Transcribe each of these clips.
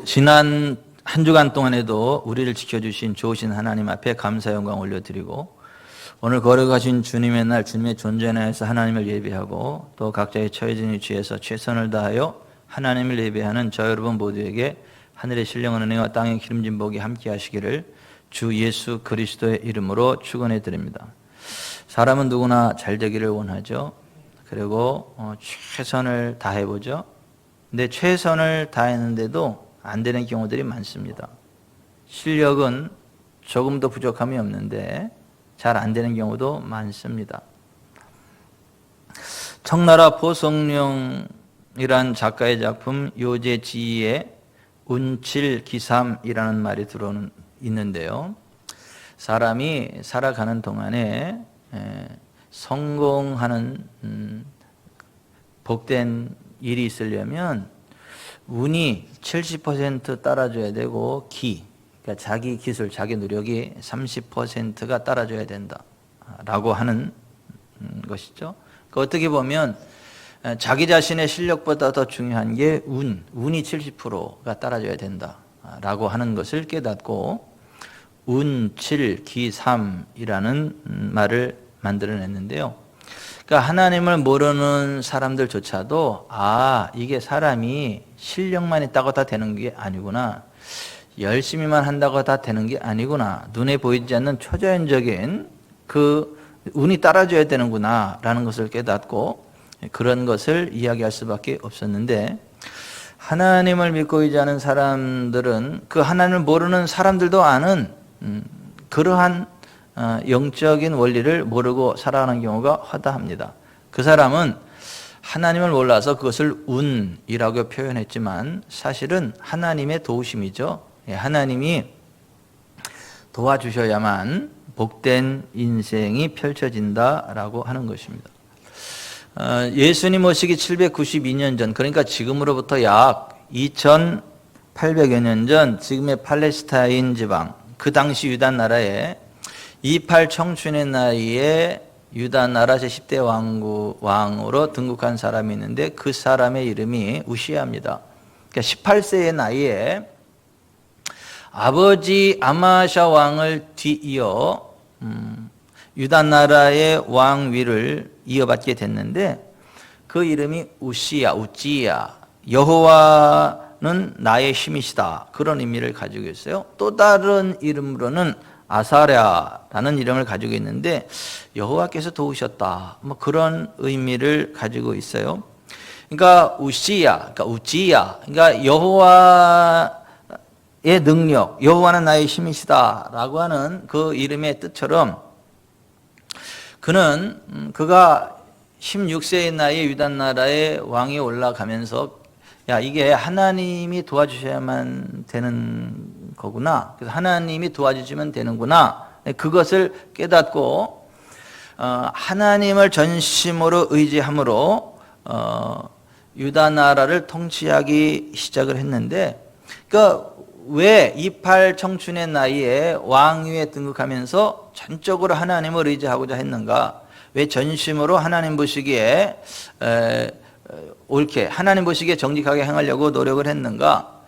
지난 한 주간 동안에도 우리를 지켜주신 좋으신 하나님 앞에 감사 영광 올려드리고, 오늘 거룩하신 주님의 날, 주님의 존재 내에서 하나님을 예배하고, 또 각자의 처해진 위치에서 최선을 다하여 하나님을 예배하는 저 여러분 모두에게 하늘의 신령한 은혜와 땅의 기름진 복이 함께 하시기를 주 예수 그리스도의 이름으로 축원해 드립니다. 사람은 누구나 잘 되기를 원하죠. 그리고 최선을 다해보죠. 근데 최선을 다했는데도 안 되는 경우들이 많습니다. 실력은 조금도 부족함이 없는데 잘 안 되는 경우도 많습니다. 청나라 보성룡이란 작가의 작품 요제지의 운칠기삼이라는 말이 있는데요. 사람이 살아가는 동안에 성공하는 복된 일이 있으려면 운이 70% 따라줘야 되고 그러니까 자기 기술, 자기 노력이 30%가 따라줘야 된다라고 하는 것이죠. 어떻게 보면 자기 자신의 실력보다 더 중요한 게 운이 70%가 따라줘야 된다라고 하는 것을 깨닫고 운칠기삼이라는 말을 만들어냈는데요. 그러니까 하나님을 모르는 사람들조차도 이게 사람이 실력만 있다고 다 되는 게 아니구나, 열심히만 한다고 다 되는 게 아니구나, 눈에 보이지 않는 초자연적인 그 운이 따라줘야 되는구나 라는 것을 깨닫고 그런 것을 이야기할 수밖에 없었는데, 하나님을 믿고 있지 않은 사람들은 그 하나님을 모르는 사람들도 아는 그러한 영적인 원리를 모르고 살아가는 경우가 허다합니다. 그 사람은 하나님을 몰라서 그것을 운이라고 표현했지만 사실은 하나님의 도우심이죠. 하나님이 도와주셔야만 복된 인생이 펼쳐진다라고 하는 것입니다. 예수님 오시기 792년 전, 그러니까 지금으로부터 약 2800여 년 전, 지금의 팔레스타인 지방, 그 당시 유다 나라에 28 청춘의 나이에 유다 나라 제10대 왕으로 등극한 사람이 있는데 그 사람의 이름이 우시야입니다. 그러니까 18세의 나이에 아버지 아마샤 왕을 뒤이어 유다 나라의 왕위를 이어받게 됐는데 그 이름이 우찌야, 여호와는 나의 힘이시다, 그런 의미를 가지고 있어요. 또 다른 이름으로는 아사랴라는 이름을 가지고 있는데 여호와께서 도우셨다, 그런 의미를 가지고 있어요. 그러니까 우찌야, 그러니까 여호와의 능력, 여호와는 나의 힘이시다라고 하는 그 이름의 뜻처럼 그가 16세의 나이에 유다 나라의 왕이 올라가면서 이게 하나님이 도와주셔야만 되는 거구나, 그래서 하나님이 도와주시면 되는구나, 그것을 깨닫고 하나님을 전심으로 의지함으로 유다 나라를 통치하기 시작을 했는데, 그러니까 왜 28 청춘의 나이에 왕위에 등극하면서 전적으로 하나님을 의지하고자 했는가? 왜 전심으로 하나님 보시기에 옳게, 하나님 보시기에 정직하게 행하려고 노력을 했는가?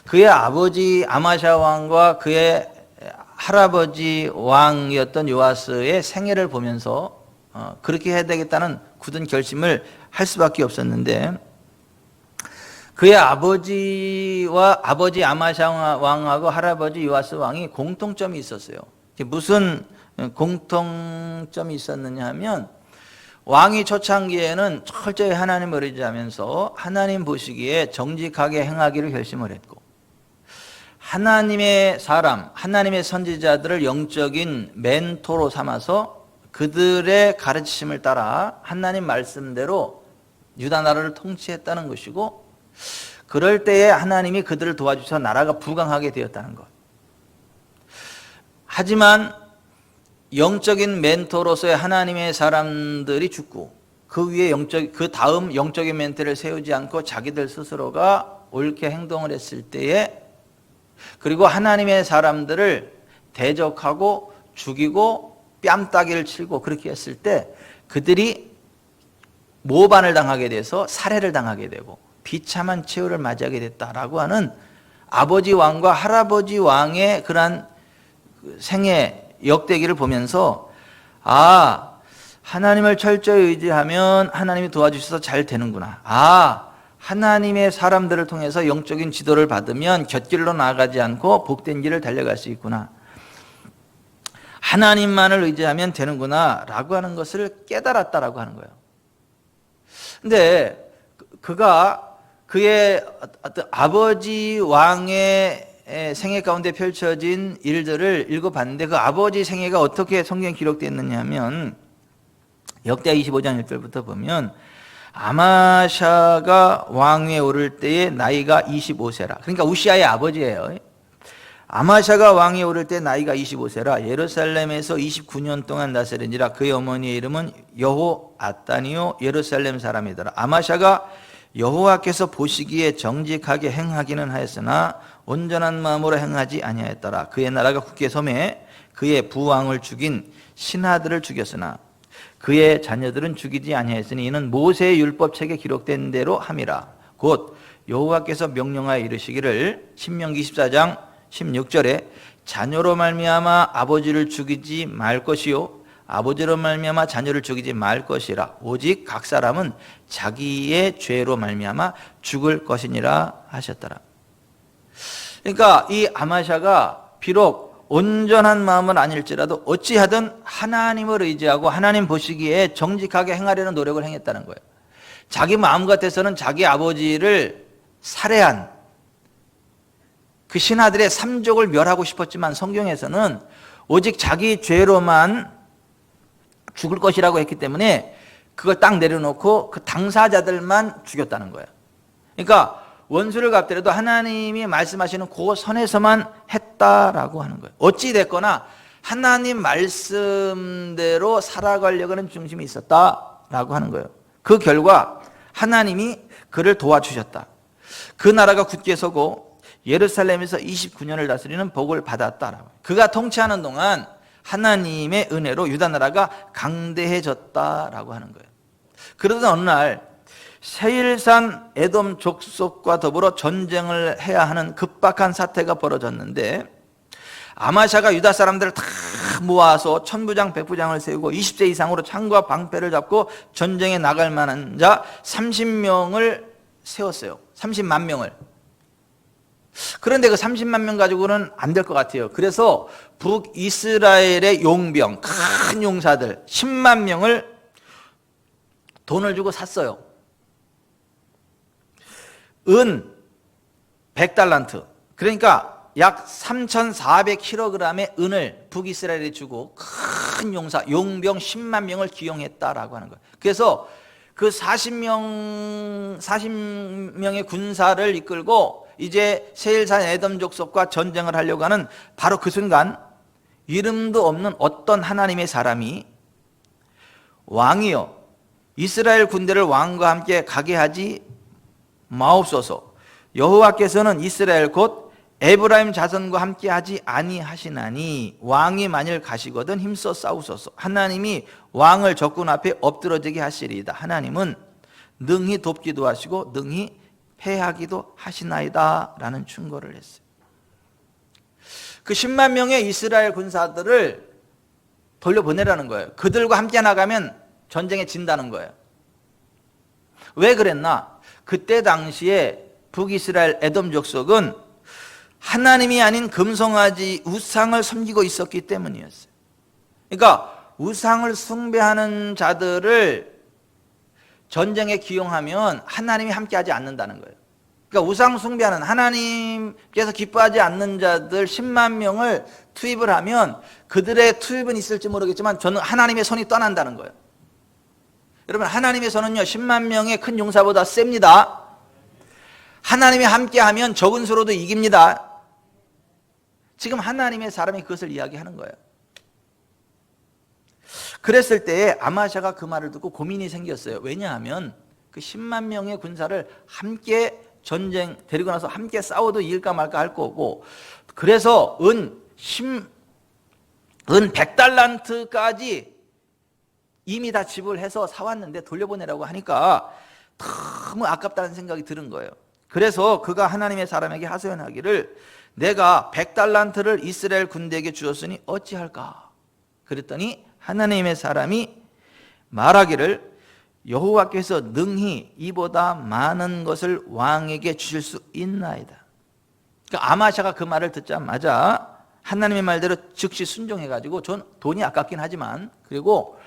그의 아버지 아마샤 왕과 그의 할아버지 왕이었던 요아스의 생애를 보면서 그렇게 해야 되겠다는 굳은 결심을 할 수밖에 없었는데, 그의 아버지 아마샤 왕하고 할아버지 요아스 왕이 공통점이 있었어요. 무슨 공통점이 있었느냐 하면, 왕이 초창기에는 철저히 하나님을 의지하면서 하나님 보시기에 정직하게 행하기를 결심을 했고, 하나님의 사람, 하나님의 선지자들을 영적인 멘토로 삼아서 그들의 가르치심을 따라 하나님 말씀대로 유다 나라를 통치했다는 것이고, 그럴 때에 하나님이 그들을 도와주셔서 나라가 부강하게 되었다는 것. 하지만 영적인 멘토로서의 하나님의 사람들이 죽고 그 위에 그 다음 영적인 멘토를 세우지 않고 자기들 스스로가 옳게 행동을 했을 때에, 그리고 하나님의 사람들을 대적하고 죽이고 뺨따기를 치고 그렇게 했을 때 그들이 모반을 당하게 돼서 살해를 당하게 되고 비참한 최후를 맞이하게 됐다라고 하는 아버지 왕과 할아버지 왕의 그러한 생애 역대기를 보면서 하나님을 철저히 의지하면 하나님이 도와주셔서 잘 되는구나. 하나님의 사람들을 통해서 영적인 지도를 받으면 곁길로 나아가지 않고 복된 길을 달려갈 수 있구나. 하나님만을 의지하면 되는구나 라고 하는 것을 깨달았다라고 하는 거예요. 근데 그가 그의 어떤 아버지 왕의 생애 가운데 펼쳐진 일들을 읽어봤는데 그 아버지 생애가 어떻게 성경에 기록되어 있느냐 하면 역대하 25장 1절부터 보면 아마샤가 왕위에 오를 때에 나이가 25세라. 그러니까 우시아의 아버지예요. 아마샤가 왕위에 오를 때 나이가 25세라. 예루살렘에서 29년 동안 다스린지라. 그의 어머니의 이름은 여호아따니요 예루살렘 사람이더라. 아마샤가 여호와께서 보시기에 정직하게 행하기는 하였으나 온전한 마음으로 행하지 아니하였더라. 그의 나라가 굳게 섬에 그의 부왕을 죽인 신하들을 죽였으나 그의 자녀들은 죽이지 아니하였으니 이는 모세의 율법책에 기록된 대로 함이라. 곧 여호와께서 명령하여 이르시기를 신명기 14장 16절에 자녀로 말미암아 아버지를 죽이지 말 것이요 아버지로 말미암아 자녀를 죽이지 말 것이라. 오직 각 사람은 자기의 죄로 말미암아 죽을 것이니라 하셨더라. 그러니까 이 아마샤가 비록 온전한 마음은 아닐지라도 어찌하든 하나님을 의지하고 하나님 보시기에 정직하게 행하려는 노력을 행했다는 거예요. 자기 마음 같아서는 자기 아버지를 살해한 그 신하들의 삼족을 멸하고 싶었지만 성경에서는 오직 자기 죄로만 죽을 것이라고 했기 때문에 그걸 딱 내려놓고 그 당사자들만 죽였다는 거예요. 그러니까 원수를 갚더라도 하나님이 말씀하시는 그 선에서만 했다라고 하는 거예요. 어찌 됐거나 하나님 말씀대로 살아가려고 하는 중심이 있었다라고 하는 거예요. 그 결과 하나님이 그를 도와주셨다. 그 나라가 굳게 서고 예루살렘에서 29년을 다스리는 복을 받았다라고. 그가 통치하는 동안 하나님의 은혜로 유다 나라가 강대해졌다라고 하는 거예요. 그러던 어느 날 세일산 에돔 족속과 더불어 전쟁을 해야 하는 급박한 사태가 벌어졌는데 아마샤가 유다 사람들을 다 모아서 천부장 백부장을 세우고 20세 이상으로 창과 방패를 잡고 전쟁에 나갈 만한 자 30명을 세웠어요. 30만 명을. 그런데 그 30만 명 가지고는 안 될 것 같아요. 그래서 북이스라엘의 용병, 큰 용사들 10만 명을 돈을 주고 샀어요. 은 100달란트, 그러니까 약 3,400kg의 은을 북이스라엘에 주고 큰 용사, 용병 10만 명을 기용했다라고 하는 거예요. 그래서 그 40명의 군사를 이끌고 이제 세일산 에돔 족속과 전쟁을 하려고 하는 바로 그 순간 이름도 없는 어떤 하나님의 사람이 왕이여 이스라엘 군대를 왕과 함께 가게 하지 마옵소서. 여호와께서는 이스라엘 곧 에브라임 자손과 함께 하지 아니하시나니 왕이 만일 가시거든 힘써 싸우소서. 하나님이 왕을 적군 앞에 엎드러지게 하시리이다. 하나님은 능히 돕기도 하시고 능히 패하기도 하시나이다 라는 충고를 했어요. 그 10만 명의 이스라엘 군사들을 돌려보내라는 거예요. 그들과 함께 나가면 전쟁에 진다는 거예요. 왜 그랬나? 그때 당시에 북이스라엘 에돔 족속은 하나님이 아닌 금송아지 우상을 섬기고 있었기 때문이었어요. 그러니까 우상을 숭배하는 자들을 전쟁에 기용하면 하나님이 함께하지 않는다는 거예요. 그러니까 우상 숭배하는 하나님께서 기뻐하지 않는 자들 10만 명을 투입을 하면 그들의 투입은 있을지 모르겠지만 저는 하나님의 손이 떠난다는 거예요. 여러분 하나님의 손은요 10만 명의 큰 용사보다 셉니다. 하나님이 함께하면 적은 수로도 이깁니다. 지금 하나님의 사람이 그것을 이야기하는 거예요. 그랬을 때에 아마샤가 그 말을 듣고 고민이 생겼어요. 왜냐하면 그 10만 명의 군사를 함께 전쟁 데리고 나서 함께 싸워도 이길까 말까 할 거고, 그래서 은 100달란트까지 이미 다 지불해서 사왔는데 돌려보내라고 하니까 너무 아깝다는 생각이 드는 거예요. 그래서 그가 하나님의 사람에게 하소연하기를 내가 100달란트를 이스라엘 군대에게 주었으니 어찌할까? 그랬더니 하나님의 사람이 말하기를 여호와께서 능히 이보다 많은 것을 왕에게 주실 수 있나이다. 그러니까 아마샤가 그 말을 듣자마자 하나님의 말대로 즉시 순종해가지고 전 돈이 아깝긴 하지만 그리고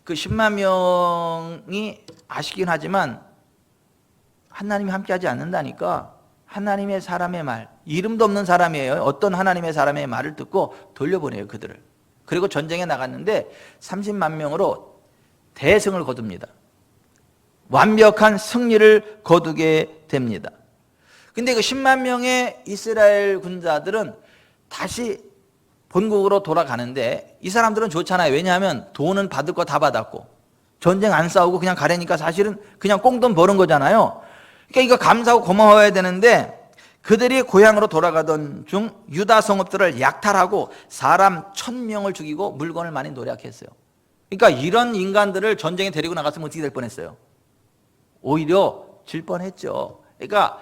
그 10만 명이 아시긴 하지만 하나님이 함께하지 않는다니까 하나님의 사람의 말, 이름도 없는 사람이에요. 어떤 하나님의 사람의 말을 듣고 돌려보내요 그들을. 그리고 전쟁에 나갔는데 30만 명으로 대승을 거둡니다. 완벽한 승리를 거두게 됩니다. 근데 그 10만 명의 이스라엘 군자들은 다시 본국으로 돌아가는데 이 사람들은 좋잖아요. 왜냐하면 돈은 받을 거 다 받았고 전쟁 안 싸우고 그냥 가려니까 사실은 그냥 꽁돈 버는 거잖아요. 그러니까 이거 감사하고 고마워해야 되는데 그들이 고향으로 돌아가던 중 유다 성읍들을 약탈하고 사람 1000명을 죽이고 물건을 많이 노략했어요. 그러니까 이런 인간들을 전쟁에 데리고 나갔으면 어떻게 될 뻔했어요? 오히려 질 뻔했죠. 그러니까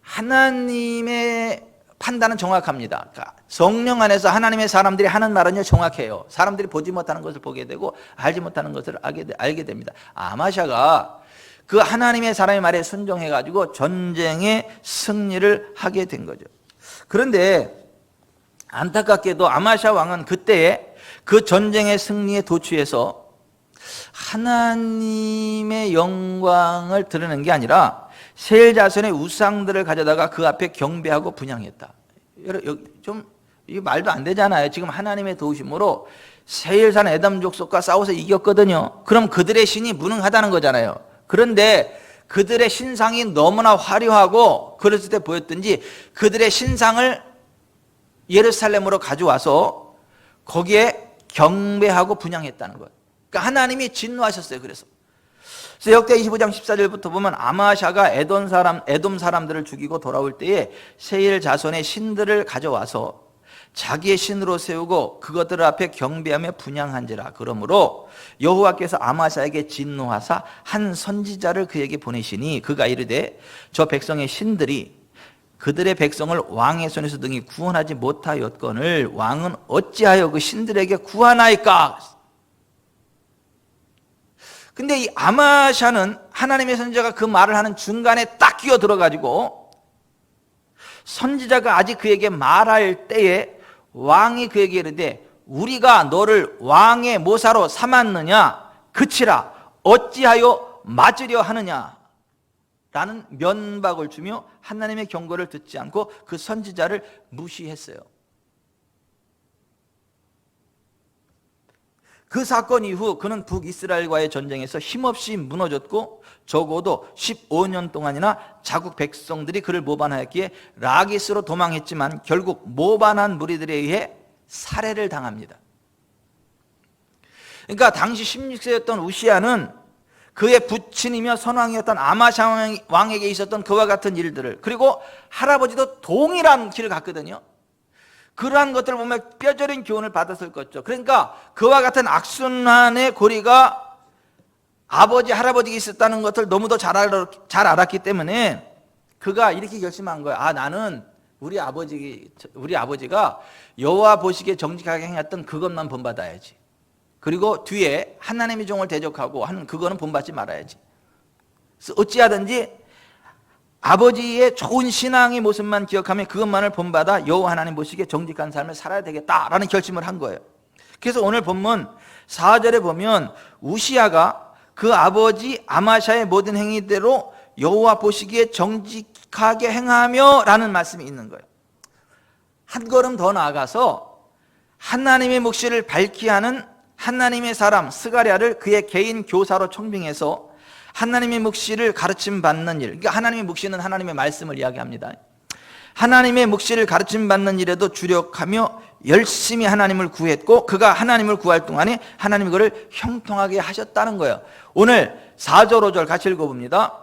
하나님의 판단은 정확합니다. 그러니까 성령 안에서 하나님의 사람들이 하는 말은요 정확해요. 사람들이 보지 못하는 것을 보게 되고 알지 못하는 것을 알게 됩니다. 아마샤가 그 하나님의 사람의 말에 순종해가지고 전쟁의 승리를 하게 된 거죠. 그런데 안타깝게도 아마샤 왕은 그때에 그 전쟁의 승리에 도취해서 하나님의 영광을 드러낸 게 아니라 세일 자손의 우상들을 가져다가 그 앞에 경배하고 분향했다. 좀 이게 말도 안 되잖아요. 지금 하나님의 도우심으로 세일산 에돔 족속과 싸워서 이겼거든요. 그럼 그들의 신이 무능하다는 거잖아요. 그런데 그들의 신상이 너무나 화려하고 그랬을 때 보였든지 그들의 신상을 예루살렘으로 가져와서 거기에 경배하고 분향했다는 거예요. 그러니까 하나님이 진노하셨어요. 그래서 역대 25장 14절부터 보면 아마샤가 에돔 사람들을 죽이고 돌아올 때에 세일 자손의 신들을 가져와서 자기의 신으로 세우고 그것들 앞에 경배하며 분향한지라. 그러므로 여호와께서 아마샤에게 진노하사 한 선지자를 그에게 보내시니 그가 이르되 저 백성의 신들이 그들의 백성을 왕의 손에서 능히 구원하지 못하였거늘 왕은 어찌하여 그 신들에게 구하나이까? 근데 이 아마샤는 하나님의 선지자가 그 말을 하는 중간에 딱 끼어 들어가지고 선지자가 아직 그에게 말할 때에 왕이 그에게 이르되 우리가 너를 왕의 모사로 삼았느냐? 그치라 어찌하여 맞으려 하느냐? 라는 면박을 주며 하나님의 경고를 듣지 않고 그 선지자를 무시했어요. 그 사건 이후 그는 북이스라엘과의 전쟁에서 힘없이 무너졌고 적어도 15년 동안이나 자국 백성들이 그를 모반하였기에 라기스로 도망했지만 결국 모반한 무리들에 의해 살해를 당합니다. 그러니까 당시 16세였던 우시야는 그의 부친이며 선왕이었던 아마샤 왕에게 있었던 그와 같은 일들을, 그리고 할아버지도 동일한 길을 갔거든요. 그러한 것들을 보면 뼈저린 교훈을 받았을 것이죠. 그러니까 그와 같은 악순환의 고리가 아버지, 할아버지가 있었다는 것을 너무도 잘 알았기 때문에 그가 이렇게 결심한 거예요. 아, 나는 우리 아버지가 여호와 보시기에 정직하게 행했던 그것만 본받아야지. 그리고 뒤에 하나님의 종을 대적하고 하는 그거는 본받지 말아야지. 그래서 어찌하든지 아버지의 좋은 신앙의 모습만 기억하며 그것만을 본받아 여호와 하나님 보시기에 정직한 삶을 살아야 되겠다라는 결심을 한 거예요. 그래서 오늘 본문 4절에 보면 우시야가 그 아버지 아마샤의 모든 행위대로 여호와 보시기에 정직하게 행하며 라는 말씀이 있는 거예요. 한 걸음 더 나아가서 하나님의 묵시를 밝히 하는 하나님의 사람 스가랴를 그의 개인 교사로 청빙해서 하나님의 묵시를 가르침 받는 일, 그러니까 하나님의 묵시는 하나님의 말씀을 이야기합니다. 하나님의 묵시를 가르침 받는 일에도 주력하며 열심히 하나님을 구했고 그가 하나님을 구할 동안에 하나님이 그를 형통하게 하셨다는 거예요. 오늘 4절 5절 같이 읽어봅니다.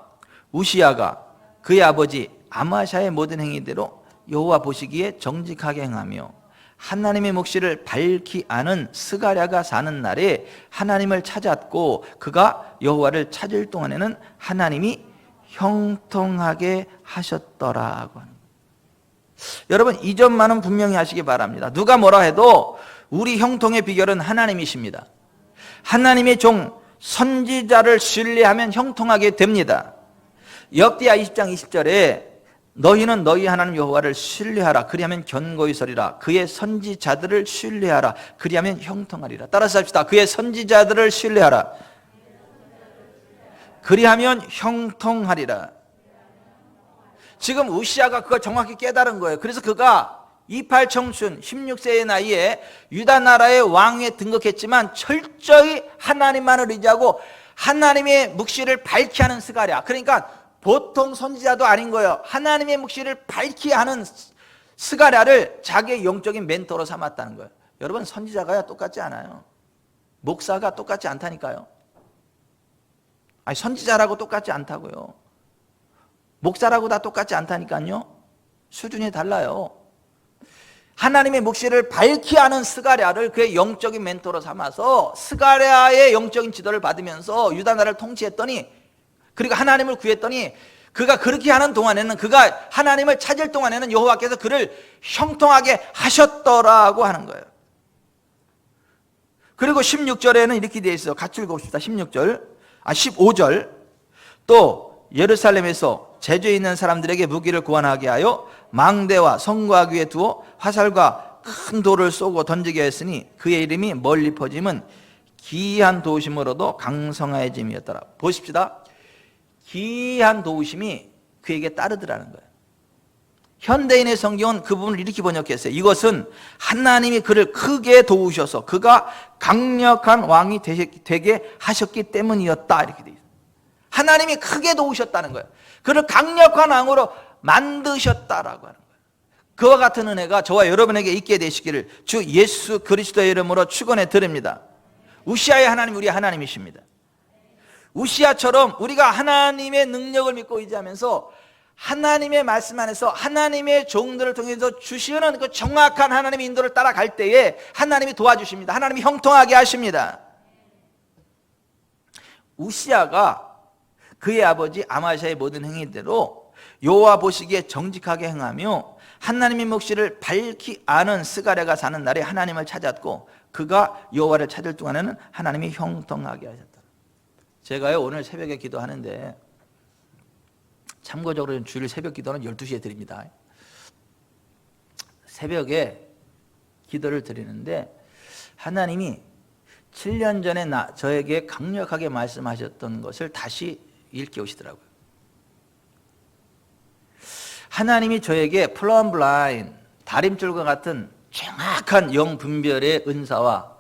우시야가 그의 아버지 아마샤의 모든 행위대로 여호와 보시기에 정직하게 행하며 하나님의 묵시를 밝히 아는 스가랴가 사는 날에 하나님을 찾았고 그가 여호와를 찾을 동안에는 하나님이 형통하게 하셨더라고 하는 거예요. 여러분 이 점만은 분명히 하시기 바랍니다. 누가 뭐라 해도 우리 형통의 비결은 하나님이십니다. 하나님의 종 선지자를 신뢰하면 형통하게 됩니다. 역대하 20장 20절에 너희는 너희 하나님 여호와를 신뢰하라 그리하면 견고히 서리라. 그의 선지자들을 신뢰하라 그리하면 형통하리라. 따라서 합시다. 그의 선지자들을 신뢰하라 그리하면 형통하리라. 지금 우시아가 그걸 정확히 깨달은 거예요. 그래서 그가 28청춘 16세의 나이에 유다 나라의 왕위에 등극했지만 철저히 하나님만을 의지하고 하나님의 묵시를 밝히 하는 스가랴, 그러니까 보통 선지자도 아닌 거예요. 하나님의 묵시를 밝히 하는 스가랴를 자기의 영적인 멘토로 삼았다는 거예요. 여러분 선지자가 똑같지 않아요. 목사가 똑같지 않다니까요. 아니 선지자라고 똑같지 않다고요. 목사라고 다 똑같지 않다니까요. 수준이 달라요. 하나님의 묵시를 밝히 하는 스가랴를 그의 영적인 멘토로 삼아서 스가랴의 영적인 지도를 받으면서 유다 나라를 통치했더니, 그리고 하나님을 구했더니, 그가 그렇게 하는 동안에는, 그가 하나님을 찾을 동안에는 여호와께서 그를 형통하게 하셨더라고 하는 거예요. 그리고 16절에는 이렇게 되어 있어요. 같이 읽어봅시다. 15절. 또 예루살렘에서 제주에 있는 사람들에게 무기를 구원하게 하여 망대와 성곽 위에 두어 화살과 큰 돌을 쏘고 던지게 했으니 그의 이름이 멀리 퍼짐은 기이한 도우심으로도 강성하여짐이었더라. 보십시다. 기이한 도우심이 그에게 따르더라는 거예요. 현대인의 성경은 그 부분을 이렇게 번역했어요. 이것은 하나님이 그를 크게 도우셔서 그가 강력한 왕이 되게 하셨기 때문이었다. 이렇게 돼 있어요. 하나님이 크게 도우셨다는 거예요. 그를 강력한 왕으로 만드셨다라고 하는 거예요. 그와 같은 은혜가 저와 여러분에게 있게 되시기를 주 예수 그리스도의 이름으로 축원해 드립니다. 우시아의 하나님, 우리의 하나님이십니다. 우시아처럼 우리가 하나님의 능력을 믿고 의지하면서 하나님의 말씀 안에서 하나님의 종들을 통해서 주시는 그 정확한 하나님의 인도를 따라갈 때에 하나님이 도와주십니다. 하나님이 형통하게 하십니다. 우시아가 그의 아버지 아마시아의 모든 행위대로 여호와 보시기에 정직하게 행하며 하나님의 묵시를 밝히 아는 스가랴가 사는 날에 하나님을 찾았고 그가 여호와를 찾을 동안에는 하나님이 형통하게 하셨다. 제가요 오늘 새벽에 기도하는데, 참고적으로 주일 새벽 기도는 12시에 드립니다. 새벽에 기도를 드리는데 하나님이 7년 전에 저에게 강력하게 말씀하셨던 것을 다시 일깨우시더라고요. 하나님이 저에게 플럼 블라인, 다림줄과 같은 정확한 영 분별의 은사와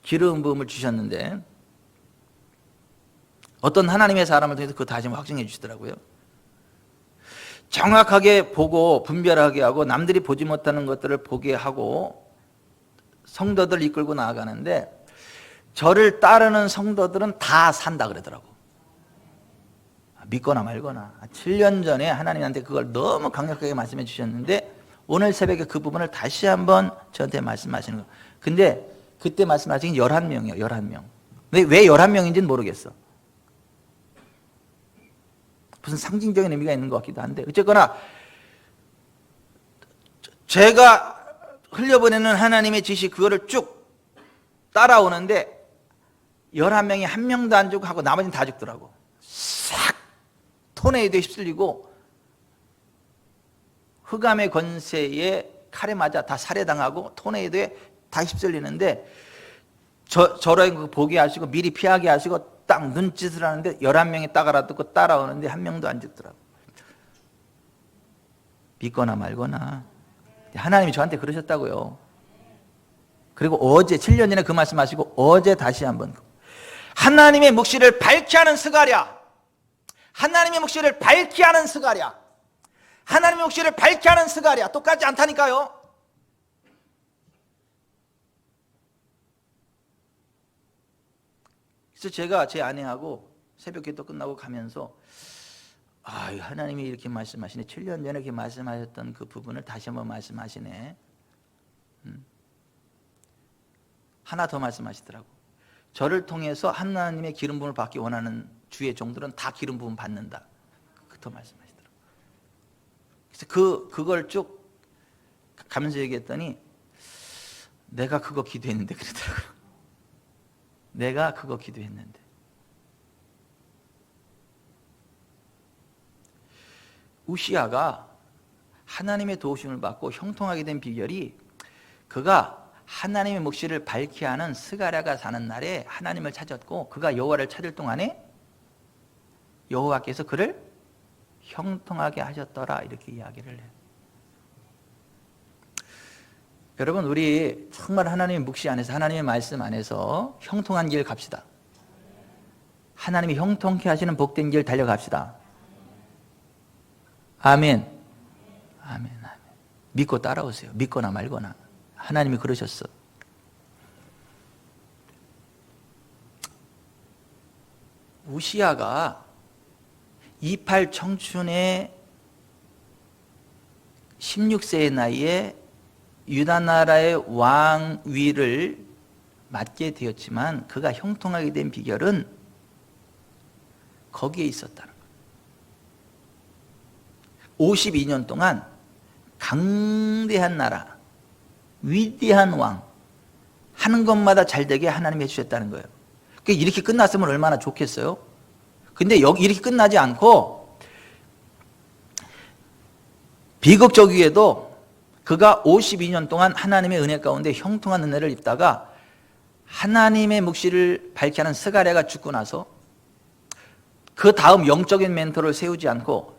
기름 부음을 주셨는데 어떤 하나님의 사람을 통해서 그거 다시 확증해 주시더라고요. 정확하게 보고 분별하게 하고 남들이 보지 못하는 것들을 보게 하고 성도들 이끌고 나아가는데, 저를 따르는 성도들은 다 산다 그러더라고. 믿거나 말거나. 7년 전에 하나님한테 그걸 너무 강력하게 말씀해 주셨는데 오늘 새벽에 그 부분을 다시 한번 저한테 말씀하시는 거예요. 근데 그때 말씀하신 게 11명이에요. 11명. 왜 11명인지는 모르겠어. 무슨 상징적인 의미가 있는 것 같기도 한데, 어쨌거나 제가 흘려보내는 하나님의 지시 그거를 쭉 따라오는데 11명이 한 명도 안 죽고 하고 나머지는 다 죽더라고. 싹 토네이도에 휩쓸리고 흑암의 권세에 칼에 맞아 다 살해당하고 토네이도에 다 휩쓸리는데, 저를 보게 하시고 미리 피하게 하시고 딱 눈짓을 하는데 11명이 딱 알아듣고 따라오는데 한 명도 안 죽더라고. 믿거나 말거나. 하나님이 저한테 그러셨다고요. 그리고 어제 7년 전에 그 말씀하시고 어제 다시 한번 하나님의 묵시를 밝히 하는 스가랴, 하나님의 묵시를 밝히 하는 스가랴, 하나님의 묵시를 밝히 하는 스가랴 똑같지 않다니까요. 그래서 제가 제 아내하고 새벽 기도 끝나고 가면서 하나님이 이렇게 말씀하시네. 7년 전에 이렇게 말씀하셨던 그 부분을 다시 한번 말씀하시네. 하나 더 말씀하시더라고. 저를 통해서 하나님의 기름 부음을 받기 원하는 주의 종들은 다 기름 부음 받는다. 더 말씀하시더라고. 그래서 그걸 쭉 가면서 얘기했더니 내가 그거 기도했는데 그러더라고요. 내가 그거 기도했는데. 우시야가 하나님의 도우심을 받고 형통하게 된 비결이 그가 하나님의 묵시를 밝히 하는 스가랴가 사는 날에 하나님을 찾았고 그가 여호와를 찾을 동안에 여호와께서 그를 형통하게 하셨더라 이렇게 이야기를 해요. 여러분 우리 정말 하나님의 묵시 안에서 하나님의 말씀 안에서 형통한 길 갑시다. 하나님이 형통케 하시는 복된 길 달려갑시다. 아멘. 아멘. 아멘. 믿고 따라오세요. 믿거나 말거나. 하나님이 그러셨어. 우시야가 28 청춘의 16세의 나이에 유다 나라의 왕위를 맡게 되었지만 그가 형통하게 된 비결은 거기에 있었다는 거예요. 52년 동안 강대한 나라, 위대한 왕, 하는 것마다 잘 되게 하나님이 해주셨다는 거예요. 그러니까 이렇게 끝났으면 얼마나 좋겠어요? 근데 여기 이렇게 끝나지 않고 비극적이게도 그가 52년 동안 하나님의 은혜 가운데 형통한 은혜를 입다가 하나님의 묵시를 밝히 하는 스가랴가 죽고 나서 그 다음 영적인 멘토를 세우지 않고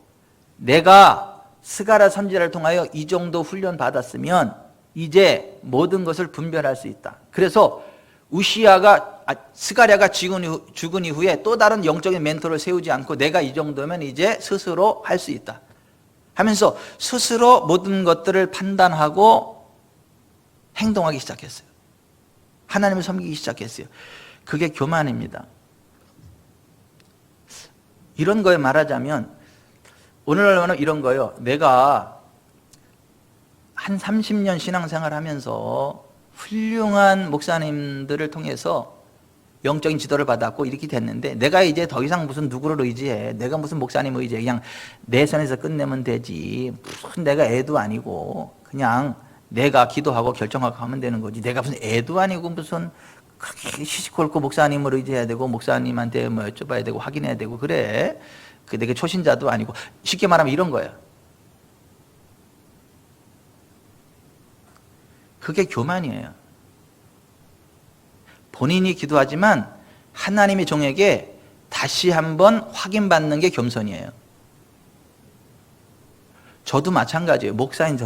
내가 스가랴 선지자를 통하여 이 정도 훈련 받았으면 이제 모든 것을 분별할 수 있다. 그래서 스가랴가 죽은 이후에 또 다른 영적인 멘토를 세우지 않고 내가 이 정도면 이제 스스로 할 수 있다 하면서 스스로 모든 것들을 판단하고 행동하기 시작했어요. 하나님을 섬기기 시작했어요. 그게 교만입니다. 이런 거에 말하자면 오늘날은 이런 거예요. 내가 한 30년 신앙생활 하면서 훌륭한 목사님들을 통해서 영적인 지도를 받았고 이렇게 됐는데 내가 이제 더 이상 무슨 누구를 의지해. 내가 무슨 목사님 의지해. 그냥 내 선에서 끝내면 되지. 무슨 내가 애도 아니고 그냥 내가 기도하고 결정하고 하면 되는 거지. 내가 무슨 애도 아니고 무슨 그렇게 시시콜콜 목사님을 의지해야 되고 목사님한테 뭐 여쭤봐야 되고 확인해야 되고 그래. 내가 초신자도 아니고 쉽게 말하면 이런 거예요. 그게 교만이에요. 본인이 기도하지만 하나님의 종에게 다시 한번 확인받는 게 겸손이에요. 저도 마찬가지예요. 목사인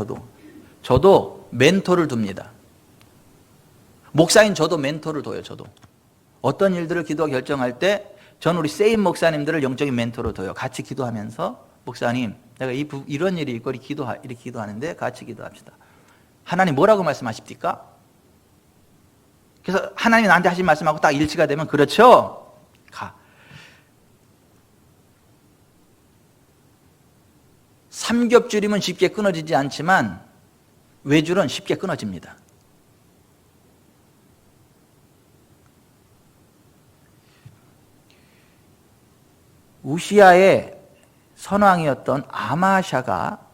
저도 멘토를 둡니다. 목사인 저도 멘토를 둬요. 저도 어떤 일들을 기도하고 결정할 때 저는 우리 세임 목사님들을 영적인 멘토로 둬요. 같이 기도하면서 목사님 내가 이런 일이 있고 이렇게 기도하는데 같이 기도합시다. 하나님 뭐라고 말씀하십니까? 그래서 하나님이 나한테 하신 말씀하고 딱 일치가 되면 그렇죠? 가. 삼겹줄이면 쉽게 끊어지지 않지만 외줄은 쉽게 끊어집니다. 우시야의 선왕이었던 아마샤가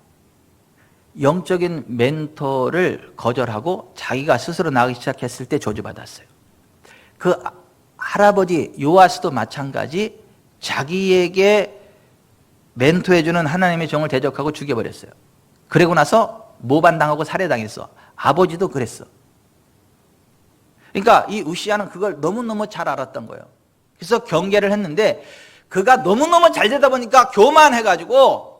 영적인 멘토를 거절하고 자기가 스스로 나가기 시작했을 때 저주받았어요. 그 할아버지 요아스도 마찬가지 자기에게 멘토해주는 하나님의 종을 대적하고 죽여버렸어요. 그리고 나서 모반당하고 살해당했어. 아버지도 그랬어. 그러니까 이 우시야는 그걸 너무너무 잘 알았던 거예요. 그래서 경계를 했는데 그가 너무너무 잘 되다 보니까 교만해가지고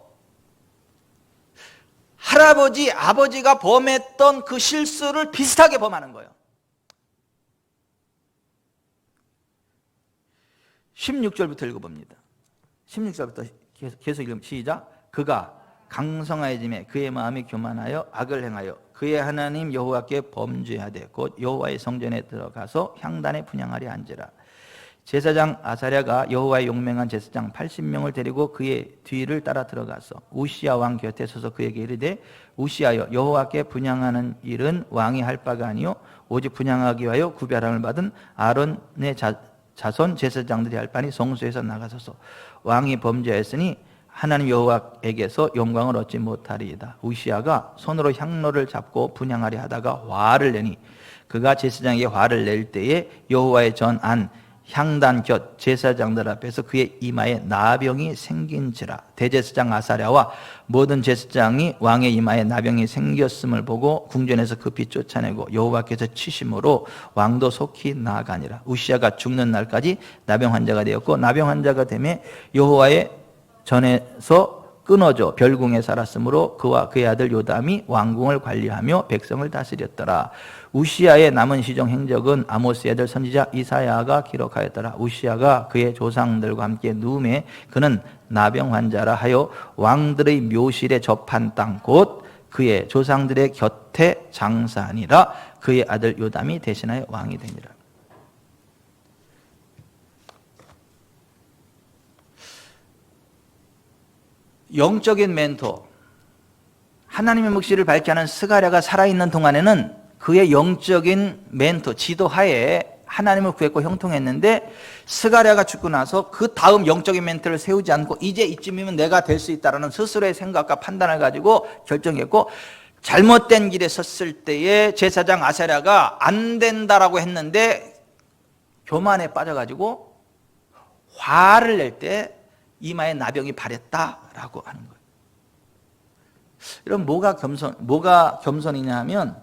할아버지, 아버지가 범했던 그 실수를 비슷하게 범하는 거예요. 16절부터 읽어봅니다. 16절부터 계속 읽으면 시작. 그가 강성하여짐에 그의 마음이 교만하여 악을 행하여 그의 하나님 여호와께 범죄하되 곧 여호와의 성전에 들어가서 향단에 분향하려 한지라. 제사장 아사랴가 여호와의 용맹한 제사장 80명을 데리고 그의 뒤를 따라 들어가서 우시야 왕 곁에 서서 그에게 이르되 우시야여, 여호와께 분향하는 일은 왕이 할 바가 아니요 오직 분향하기 위하여 구별함을 받은 아론의 자손 제사장들이 할 바니 성소에서 나가소서. 왕이 범죄하였으니 하나님 여호와에게서 영광을 얻지 못하리이다. 우시야가 손으로 향로를 잡고 분향하려 하다가 화를 내니 그가 제사장에게 화를 낼 때에 여호와의 전 안 향단 곁 제사장들 앞에서 그의 이마에 나병이 생긴지라. 대제사장 아사랴와 모든 제사장이 왕의 이마에 나병이 생겼음을 보고 궁전에서 급히 쫓아내고 여호와께서 치심으로 왕도 속히 나아가니라. 우시야가 죽는 날까지 나병 환자가 되었고 나병 환자가 되매 여호와의 전에서 끊어져 별궁에 살았으므로 그와 그의 아들 요담이 왕궁을 관리하며 백성을 다스렸더라. 우시야의 남은 시종 행적은 아모스의 아들 선지자 이사야가 기록하였더라. 우시야가 그의 조상들과 함께 누움에 그는 나병 환자라 하여 왕들의 묘실에 접한 땅 곧 그의 조상들의 곁에 장사하니라. 그의 아들 요담이 대신하여 왕이 되니라. 영적인 멘토, 하나님의 묵시를 밝게 하는 스가랴가 살아있는 동안에는 그의 영적인 멘토, 지도하에 하나님을 구했고 형통했는데 스가랴가 죽고 나서 그 다음 영적인 멘토를 세우지 않고 이제 이쯤이면 내가 될 수 있다라는 스스로의 생각과 판단을 가지고 결정했고 잘못된 길에 섰을 때에 제사장 아사랴가 안 된다라고 했는데 교만에 빠져가지고 화를 낼 때 이마에 나병이 바랬다라고 하는 거예요. 여러분 뭐가 겸손이냐 하면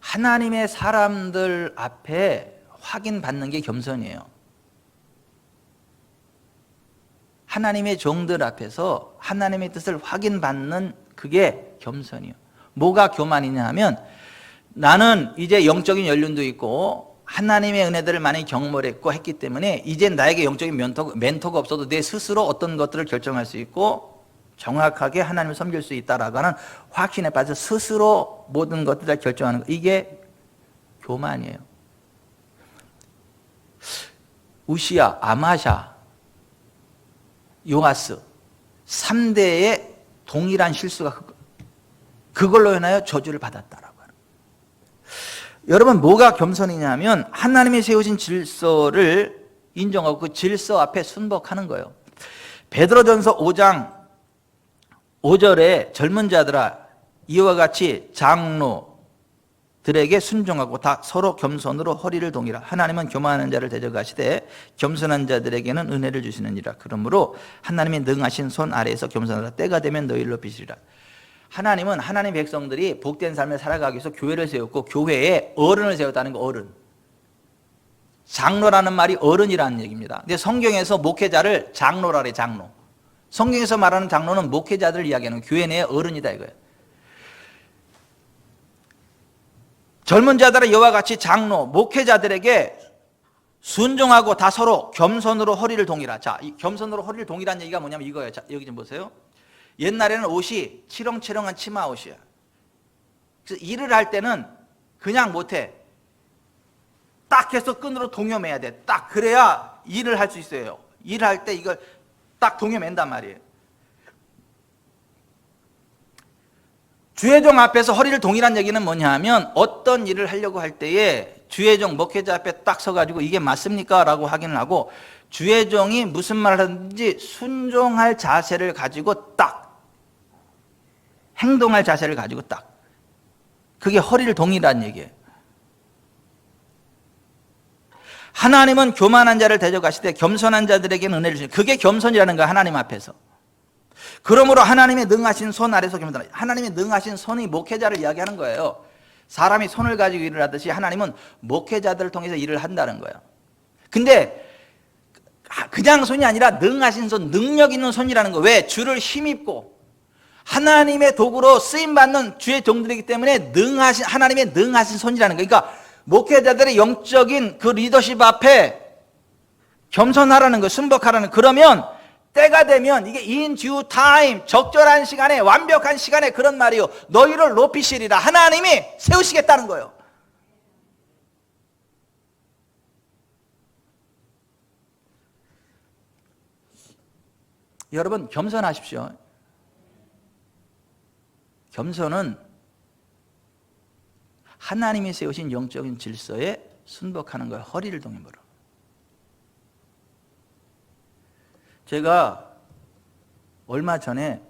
하나님의 사람들 앞에 확인받는 게 겸손이에요. 하나님의 종들 앞에서 하나님의 뜻을 확인받는 그게 겸손이에요. 뭐가 교만이냐 하면 나는 이제 영적인 연륜도 있고 하나님의 은혜들을 많이 경험했고 했기 때문에 이제 나에게 영적인 멘토가 없어도 내 스스로 어떤 것들을 결정할 수 있고 정확하게 하나님을 섬길 수 있다라고 하는 확신에 빠져 스스로 모든 것들을 결정하는 것, 이게 교만이에요. 우시야, 아마샤, 요아스 3대의 동일한 실수가 그걸로 인하여 저주를 받았다라고 하는 거예요. 여러분 뭐가 겸손이냐면 하나님이 세우신 질서를 인정하고 그 질서 앞에 순복하는 거예요. 베드로전서 5장 5절에 젊은 자들아 이와 같이 장로들에게 순종하고 다 서로 겸손으로 허리를 동이라. 하나님은 교만한 자를 대적하시되 겸손한 자들에게는 은혜를 주시느니라. 그러므로 하나님의 능하신 손 아래에서 겸손하라. 때가 되면 너희를 높이시리라. 하나님은 하나님 백성들이 복된 삶을 살아가기 위해서 교회를 세웠고 교회에 어른을 세웠다는 거. 어른, 장로라는 말이 어른이라는 얘기입니다. 근데 성경에서 목회자를 장로라 그래. 장로. 성경에서 말하는 장로는 목회자들을 이야기하는 교회 내의 어른이다 이거예요. 젊은 자들의 여와 같이 장로, 목회자들에게 순종하고 다 서로 겸손으로 허리를 동이라. 자, 이 겸손으로 허리를 동이라는 얘기가 뭐냐면 이거예요. 자, 여기 좀 보세요. 옛날에는 옷이 치렁치렁한 치마 옷이야. 그래서 일을 할 때는 그냥 못해. 딱 해서 끈으로 동여매야 돼. 딱 그래야 일을 할 수 있어요. 일할 때 이걸 딱 동여맨단 말이에요. 주의종 앞에서 허리를 동이란 얘기는 뭐냐 하면 어떤 일을 하려고 할 때에 주의종 목회자 앞에 딱 서가지고 이게 맞습니까? 라고 확인을 하고 주의종이 무슨 말을 하든지 순종할 자세를 가지고 딱 행동할 자세를 가지고 딱 그게 허리를 동이란 얘기예요. 하나님은 교만한 자를 대적하시되 겸손한 자들에게는 은혜를 주시는, 그게 겸손이라는 거야. 하나님 앞에서. 그러므로 하나님의 능하신 손 아래서 겸손하라. 하나님의 능하신 손이 목회자를 이야기하는 거예요. 사람이 손을 가지고 일을 하듯이 하나님은 목회자들을 통해서 일을 한다는 거예요. 근데 그냥 손이 아니라 능하신 손, 능력 있는 손이라는 거예요. 왜? 주를 힘입고 하나님의 도구로 쓰임받는 주의 종들이기 때문에 하나님의 능하신 손이라는 거예요. 그러니까 목회자들의 영적인 그 리더십 앞에 겸손하라는 거예요. 순복하라는 거예요. 그러면 때가 되면 이게 in due time, 적절한 시간에, 완벽한 시간에 그런 말이요. 너희를 높이시리라. 하나님이 세우시겠다는 거예요. 여러분 겸손하십시오. 겸손은 하나님이 세우신 영적인 질서에 순복하는 거예요. 허리를 동이므로. 제가 얼마 전에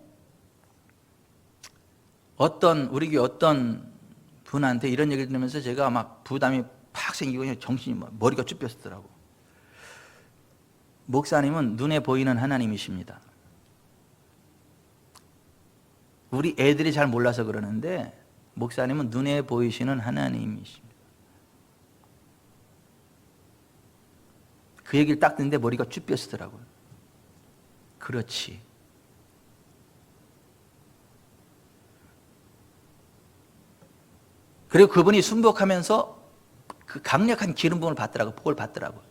우리 교회 어떤 분한테 이런 얘기를 들으면서 제가 막 부담이 팍 생기고 그냥 정신이 머리가 쭈뼛더라고. 목사님은 눈에 보이는 하나님이십니다. 우리 애들이 잘 몰라서 그러는데 목사님은 눈에 보이시는 하나님이십니다. 그 얘기를 딱 듣는데 머리가 쭈뼛더라고요. 그렇지. 그리고 그분이 순복하면서 그 강력한 기름 부음을 받더라고요. 복을 받더라고요.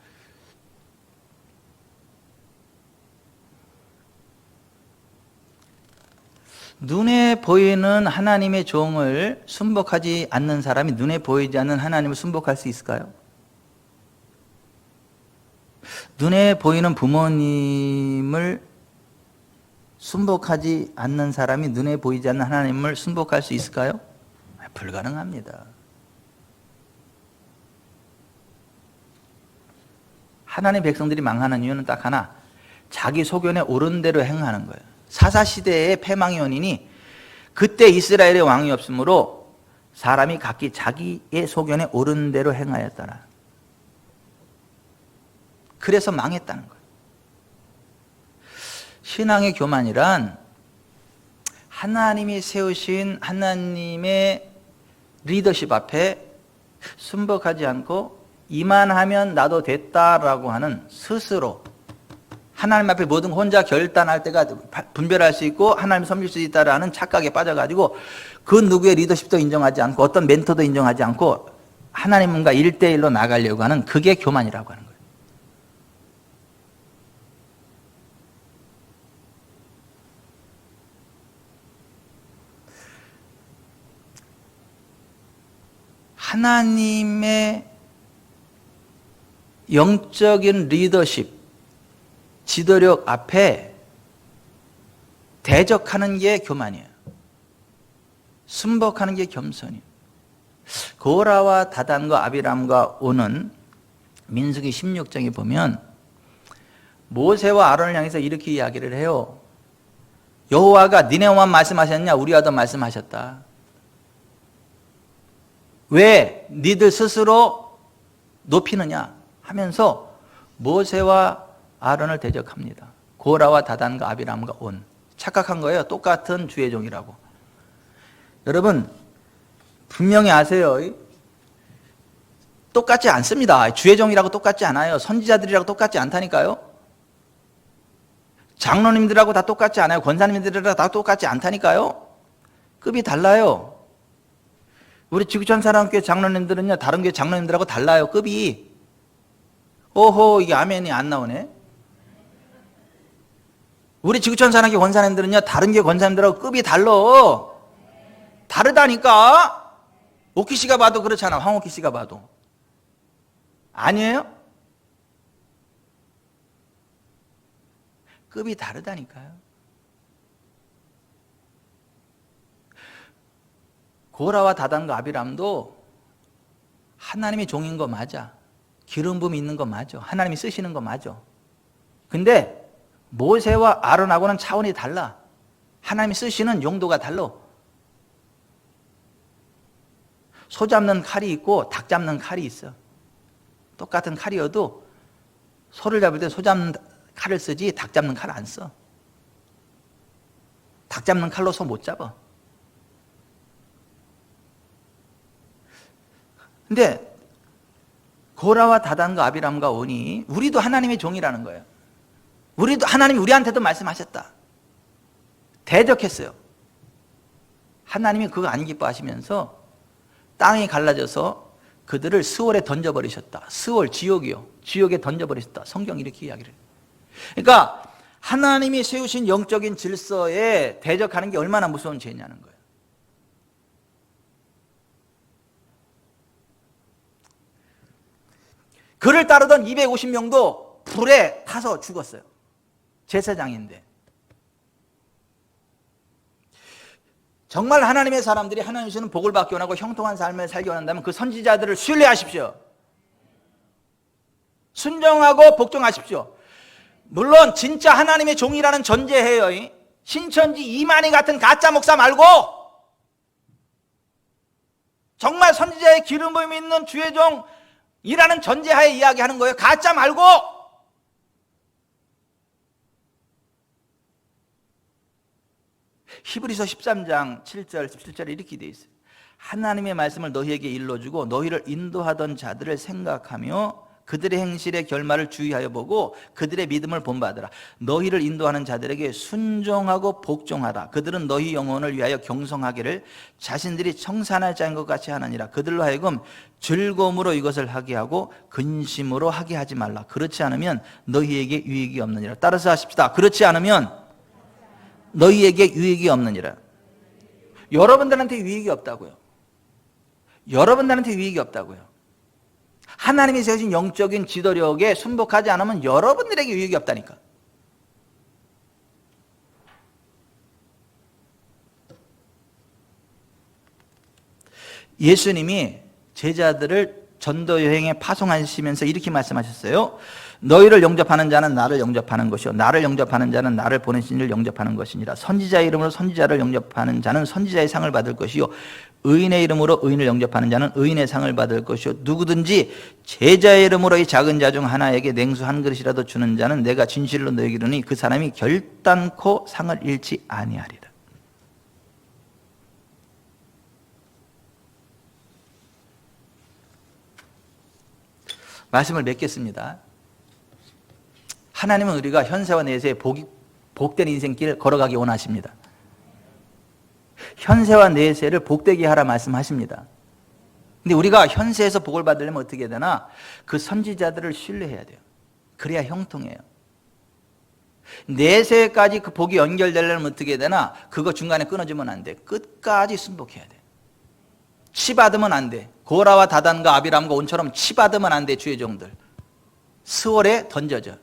눈에 보이는 하나님의 종을 순복하지 않는 사람이 눈에 보이지 않는 하나님을 순복할 수 있을까요? 눈에 보이는 부모님을 순복하지 않는 사람이 눈에 보이지 않는 하나님을 순복할 수 있을까요? 불가능합니다. 하나님 백성들이 망하는 이유는 딱 하나, 자기 소견에 옳은 대로 행하는 거예요. 사사시대의 패망의 원인이 그때 이스라엘의 왕이 없으므로 사람이 각기 자기의 소견에 옳은 대로 행하였더라. 그래서 망했다는 거예요. 신앙의 교만이란 하나님이 세우신 하나님의 리더십 앞에 순복하지 않고 이만하면 나도 됐다라고 하는 스스로 하나님 앞에 모든 혼자 결단할 때가 분별할 수 있고 하나님 섬길 수 있다라는 착각에 빠져가지고 그 누구의 리더십도 인정하지 않고 어떤 멘토도 인정하지 않고 하나님과 1대1로 나가려고 하는 그게 교만이라고 하는 거예요. 하나님의 영적인 리더십, 지도력 앞에 대적하는 게 교만이에요. 순복하는 게 겸손이에요. 고라와 다단과 아비람과 온은 민수기 16장에 보면 모세와 아론을 향해서 이렇게 이야기를 해요. 여호와가 니네와만 말씀하셨냐? 우리와도 말씀하셨다. 왜 니들 스스로 높이느냐 하면서 모세와 아론을 대적합니다. 고라와 다단과 아비람과 온. 착각한 거예요. 똑같은 주의 종이라고. 여러분 분명히 아세요. 똑같지 않습니다. 주의 종이라고 똑같지 않아요. 선지자들이라고 똑같지 않다니까요. 장로님들하고 다 똑같지 않아요. 권사님들하고 다 똑같지 않다니까요. 급이 달라요. 우리 지구촌 사랑교회 장로님들은요, 다른 교회 장로님들하고 달라요, 급이. 오호, 이게 아멘이 안 나오네. 우리 지구촌 사랑교회 권사님들은요, 다른 교회 권사님들하고 급이 달라. 다르다니까. 오키 씨가 봐도 그렇잖아, 황오키 씨가 봐도. 아니에요? 급이 다르다니까요. 고라와 다단과 아비람도 하나님의 종인 거 맞아. 기름 부음이 있는 거 맞아. 하나님이 쓰시는 거 맞아. 근데 모세와 아론하고는 차원이 달라. 하나님이 쓰시는 용도가 달라. 소 잡는 칼이 있고 닭 잡는 칼이 있어. 똑같은 칼이어도 소를 잡을 때 소 잡는 칼을 쓰지 닭 잡는 칼 안 써. 닭 잡는 칼로 소 못 잡아. 근데 고라와 다단과 아비람과 온이 우리도 하나님의 종이라는 거예요. 우리도 하나님이 우리한테도 말씀하셨다. 대적했어요. 하나님이 그거 안 기뻐하시면서 땅이 갈라져서 그들을 스월에 던져버리셨다. 스월, 지옥이요. 지옥에 던져버리셨다. 성경이 이렇게 이야기를 해요. 그러니까 하나님이 세우신 영적인 질서에 대적하는 게 얼마나 무서운 죄냐는 거예요. 그를 따르던 250명도 불에 타서 죽었어요. 제사장인데. 정말 하나님의 사람들이 하나님 주시는 복을 받기 원하고 형통한 삶을 살기 원한다면 그 선지자들을 신뢰하십시오. 순종하고 복종하십시오. 물론 진짜 하나님의 종이라는 전제해요. 신천지 이만희 같은 가짜 목사 말고 정말 선지자의 기름 부음이 있는 주의 종이라는 전제하에 이야기하는 거예요. 가짜 말고. 히브리서 13장 7절 17절에 이렇게 되어 있어요. 하나님의 말씀을 너희에게 일러주고 너희를 인도하던 자들을 생각하며 그들의 행실의 결말을 주의하여 보고 그들의 믿음을 본받으라. 너희를 인도하는 자들에게 순종하고 복종하라. 그들은 너희 영혼을 위하여 경성하기를 자신들이 청산할 자인 것 같이 하느니라. 그들로 하여금 즐거움으로 이것을 하게 하고 근심으로 하게 하지 말라. 그렇지 않으면 너희에게 유익이 없느니라. 따라서 하십시다. 그렇지 않으면 너희에게 유익이 없느니라. 여러분들한테 유익이 없다고요. 여러분들한테 유익이 없다고요. 하나님이 세우신 영적인 지도력에 순복하지 않으면 여러분들에게 유익이 없다니까. 예수님이 제자들을 전도 여행에 파송하시면서 이렇게 말씀하셨어요. 너희를 영접하는 자는 나를 영접하는 것이요 나를 영접하는 자는 나를 보내신 이를 영접하는 것이니라. 선지자의 이름으로 선지자를 영접하는 자는 선지자의 상을 받을 것이요 의인의 이름으로 의인을 영접하는 자는 의인의 상을 받을 것이요 누구든지 제자의 이름으로 이 작은 자 중 하나에게 냉수 한 그릇이라도 주는 자는 내가 진실로 너희에게 이르노니 그 사람이 결단코 상을 잃지 아니하리라. 말씀을 맺겠습니다. 하나님은 우리가 현세와 내세의 복된 인생길을 걸어가기 원하십니다. 현세와 내세를 복되게 하라 말씀하십니다. 근데 우리가 현세에서 복을 받으려면 어떻게 해야 되나? 그 선지자들을 신뢰해야 돼요. 그래야 형통해요. 내세까지 그 복이 연결되려면 어떻게 해야 되나? 그거 중간에 끊어지면 안 돼. 끝까지 순복해야 돼. 치받으면 안 돼. 고라와 다단과 아비람과 온처럼 치받으면 안 돼. 주의 종들 스월에 던져져.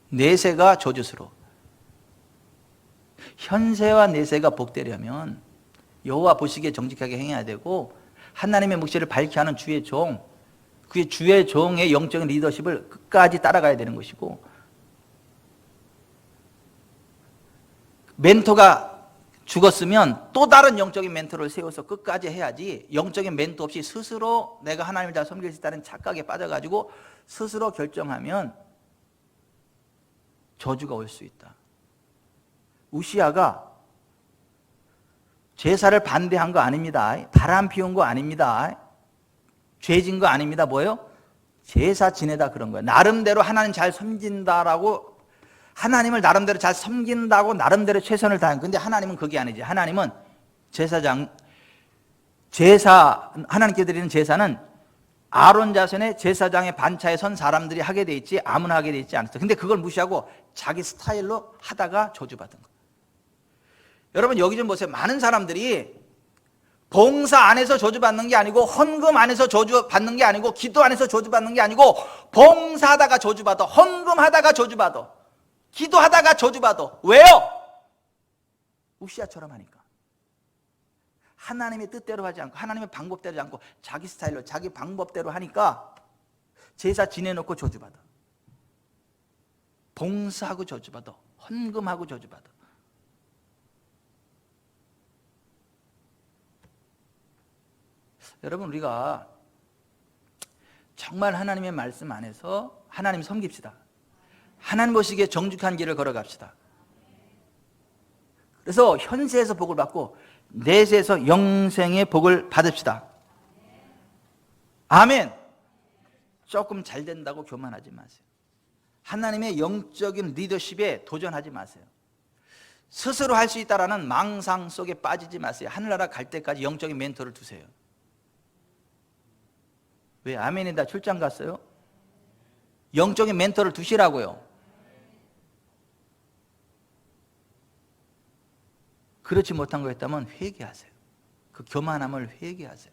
내세가 저주스러워. 현세와 내세가 복되려면 여호와 보시기에 정직하게 행해야 되고 하나님의 묵시를 밝게 하는 주의 종, 그의 주의 종의 영적인 리더십을 끝까지 따라가야 되는 것이고, 멘토가 죽었으면 또 다른 영적인 멘토를 세워서 끝까지 해야지, 영적인 멘토 없이 스스로 내가 하나님을 잘 섬길 수 있다는 착각에 빠져가지고 스스로 결정하면 저주가 올 수 있다. 우시아가 제사를 반대한 거 아닙니다. 바람 피운 거 아닙니다. 죄진 거 아닙니다. 뭐예요? 제사 지내다 그런 거예요. 나름대로 하나님 잘 섬긴다라고, 하나님을 나름대로 잘 섬긴다고 나름대로 최선을 다한. 근데 하나님은 그게 아니지. 하나님은 하나님께 드리는 제사는 아론 자손의 제사장의 반차에 선 사람들이 하게 돼 있지 아무나 하게 돼 있지 않았어. 근데 그걸 무시하고 자기 스타일로 하다가 저주받은 거. 여러분 여기 좀 보세요. 많은 사람들이 봉사 안에서 저주받는 게 아니고, 헌금 안에서 저주받는 게 아니고, 기도 안에서 저주받는 게 아니고, 봉사하다가 저주받아, 헌금하다가 저주받아, 기도하다가 저주받아. 왜요? 우시아처럼 하니까. 하나님의 뜻대로 하지 않고, 하나님의 방법대로 하지 않고 자기 스타일로 자기 방법대로 하니까 제사 지내놓고 저주받아, 봉사하고 저주받아, 헌금하고 저주받아. 여러분 우리가 정말 하나님의 말씀 안에서 하나님 섬깁시다. 하나님 보시기에 정직한 길을 걸어갑시다. 그래서 현세에서 복을 받고 내세에서 영생의 복을 받읍시다. 아멘. 조금 잘 된다고 교만하지 마세요. 하나님의 영적인 리더십에 도전하지 마세요. 스스로 할 수 있다라는 망상 속에 빠지지 마세요. 하늘나라 갈 때까지 영적인 멘토를 두세요. 왜 아멘이다 출장 갔어요? 영적인 멘토를 두시라고요. 그렇지 못한 거 있다면 회개하세요. 그 교만함을 회개하세요.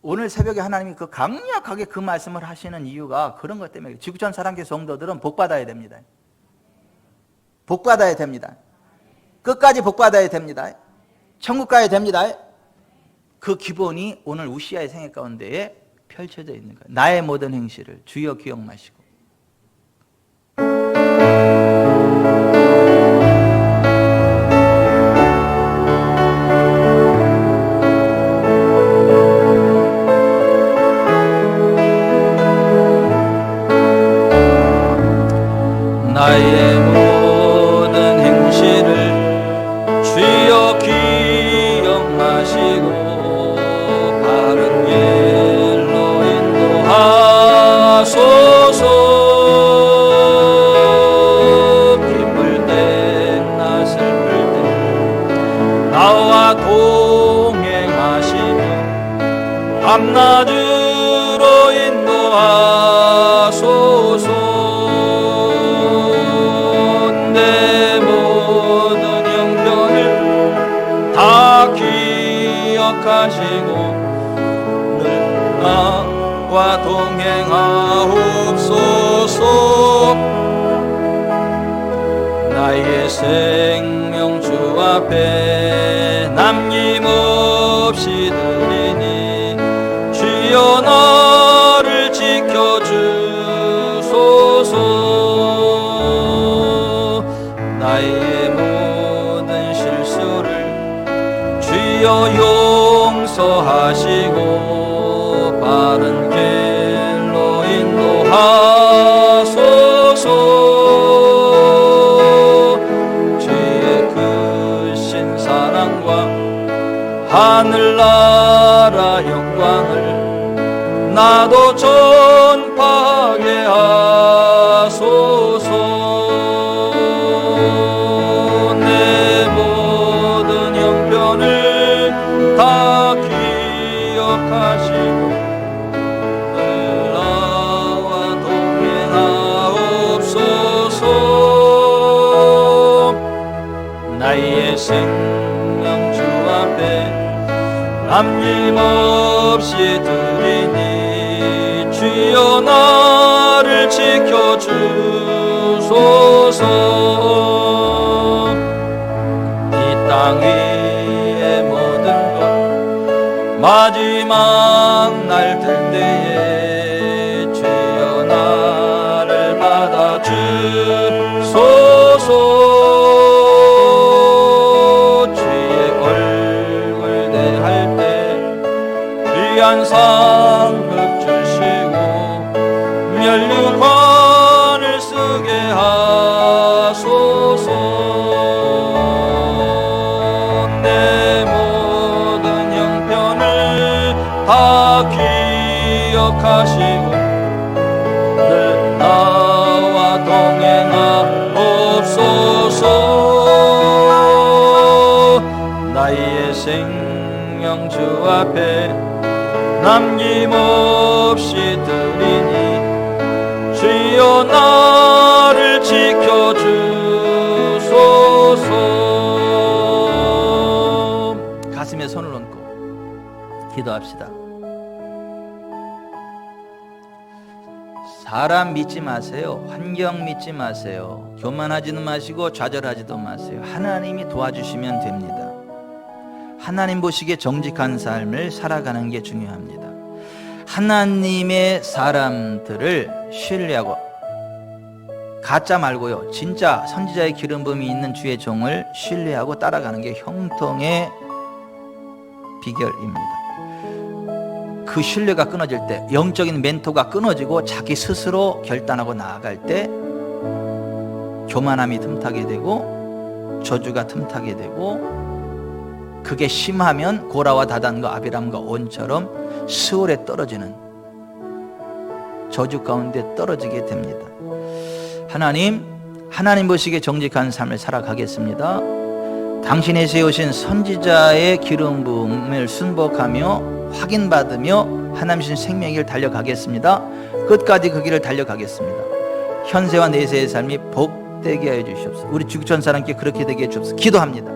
오늘 새벽에 하나님이 그 강력하게 그 말씀을 하시는 이유가 그런 것 때문에, 지구촌 사랑교회 성도들은 복 받아야 됩니다. 복 받아야 됩니다. 끝까지 복받아야 됩니다. 천국 가야 됩니다. 그 기본이 오늘 우시아의 생애 가운데에 펼쳐져 있는 거예요. 나의 모든 행실을 주여 기억 마시고. 나의 모든 행실을 주여 기억하시고 바른 길로 인도하소서. 기쁠 때나 슬플 때 나와 동행하시며 밤낮으로 인도하소서. 기억하시고 늘 나와 동행하옵소서. 나의 생명 주 앞에 남김없이 드리니 주여 나를 지켜주소서. 나의 모든 실수를 주여 용서하시고 바른 길로 인도하소서. 주의 크신 사랑과 하늘나라 영광을 나도 전파하게 하소서. 내 모든 형편을 다 기억하시고 늘 나와 동행하옵소서. 나의 생명 주 앞에 남김없이 드리니 주여 나를 지켜주소서. 이 땅 위의 모든 것 마지막 날 될 때에 주여 나를 받아주소서. 주의 얼굴 대할 때 귀한 상급 주시고 면류관을 쓰게 하소서. 내 모든 형편을 다 기억하시고 늘 나와 동행하옵소서. 나의 생명 주 앞에 남김없이 드리니 주여 나를 지켜주소서. 가슴에 손을 얹고 기도합시다. 사람 믿지 마세요. 환경 믿지 마세요. 교만하지도 마시고 좌절하지도 마세요. 하나님이 도와주시면 됩니다. 하나님 보시기에 정직한 삶을 살아가는 게 중요합니다. 하나님의 사람들을 신뢰하고, 가짜 말고요, 진짜 선지자의 기름 부음이 있는 주의 종을 신뢰하고 따라가는 게 형통의 비결입니다. 그 신뢰가 끊어질 때, 영적인 멘토가 끊어지고 자기 스스로 결단하고 나아갈 때 교만함이 틈타게 되고 저주가 틈타게 되고, 그게 심하면 고라와 다단과 아비람과 온처럼 스올에 떨어지는, 저주 가운데 떨어지게 됩니다. 하나님 보시기에 정직한 삶을 살아가겠습니다. 당신이 세우신 선지자의 기름 부음을 순복하며 확인받으며 하나님 주신 생명의 길 달려가겠습니다. 끝까지 그 길을 달려가겠습니다. 현세와 내세의 삶이 복되게 하여 주시옵소서. 우리 지구촌 사람께 그렇게 되게 해 주옵소서. 기도합니다.